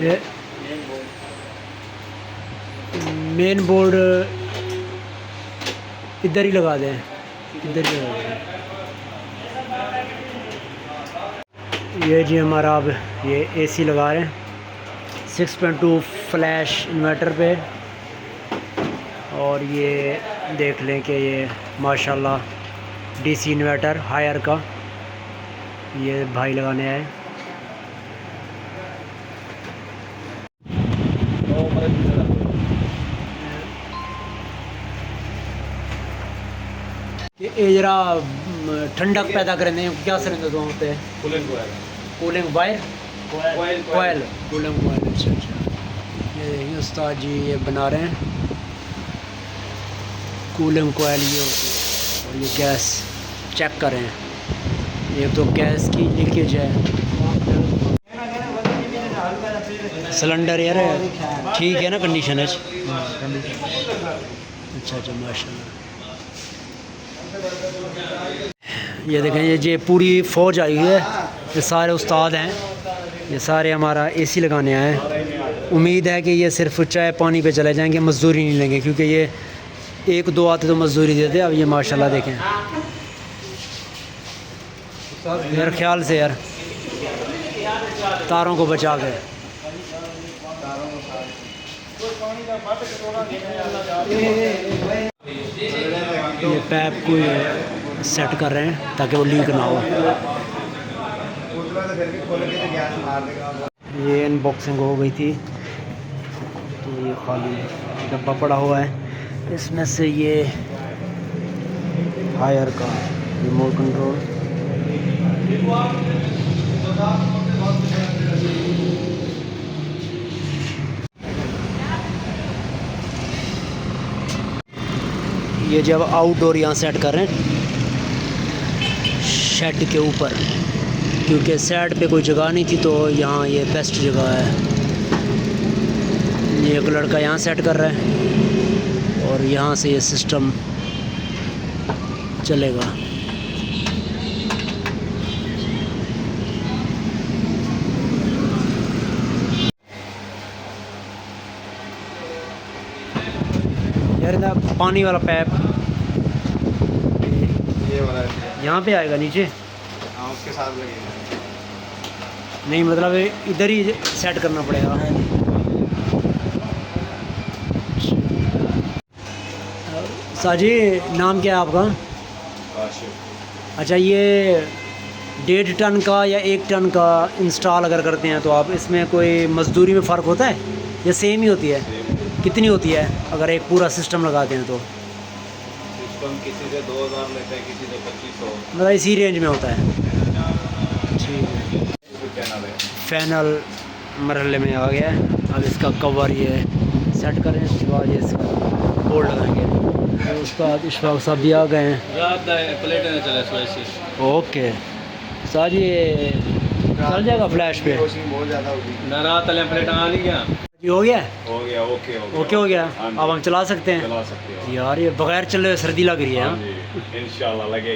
ये main board इधर ही लगा दें, इधर ही लगा दें। ये जी हमारा अब ये एसी लगा रहे हैं 6.2 फ्लैश इन्वर्टर पे। और ये देख लें कि ये माशाल्लाह डीसी इन्वर्टर हायर का ये भाई लगाने आए। ये जरा ठंडक पैदा करेंगे क्या सर तो वहाँ पे कूलिंग वायर कोयल कूलिंग वायर। अच्छा अच्छा, ये देखिए उस्ताद जी ये बना रहे हैं कूलिंग कोयल ये होती है। और ये गैस चेक कर रहे हैं, ये तो गैस की लीकेज है। सिलेंडर यार ठीक है ना कंडीशन है? अच्छा अच्छा माशाल्लाह। ये देखें ये पूरी फ़ौज आई हुई है, ये सारे उस्ताद हैं, ये सारे हमारा एसी लगाने आए हैं। उम्मीद है कि ये सिर्फ चाय पानी पे चले जाएंगे, मजदूरी नहीं लेंगे, क्योंकि ये एक दो आते तो मजदूरी देते। अब ये माशाल्लाह देखें मेरे ख्याल से यार तारों को बचा के ये पैप को सेट कर रहे हैं ताकि वो लीक ना हो। ये अनबॉक्सिंग हो गई थी तो ये खाली डब्बा पड़ा हुआ है, इसमें से ये हायर का रिमोट कंट्रोल, ये जब आउटडोर यहाँ सेट कर रहे हैं शेड के ऊपर, क्योंकि शेड पे कोई जगह नहीं थी तो यहाँ ये बेस्ट जगह है। ये एक लड़का यहाँ सेट कर रहा है और यहाँ से ये सिस्टम चलेगा। यार ना पानी वाला पैप ये वाला यहाँ पे आएगा नीचे? हाँ उसके साथ लगेगा। नहीं मतलब इधर ही सेट करना पड़ेगा। साजी नाम क्या है आपका? अच्छा, ये 1.5 टन का या 1 टन का इंस्टॉल अगर करते हैं तो आप इसमें कोई मजदूरी में फ़र्क होता है या सेम ही होती है? कितनी होती है अगर एक पूरा सिस्टम लगाते हैं तो? सिस्टम किसी से 2000 लेते हैं, किसी से 2500, मतलब इसी रेंज में होता है। ठीक है, फैनल मरहले में आ गया है। अब इसका कवर ये सेट करें, उसके बाद ये इसका बोर्ड लगाएंगे। तो उसके बाद इशफाक साहब भी आ गए हैं। ओके सर, ये चल जाएगा फ्लैश पे? बहुत ज़्यादा होगी। ये हो गया? ओके हो गया। अब हम चला सकते हैं? चला सकते हो यार ये बगैर चले सर्दी लग रही है। इंशाल्लाह लगे।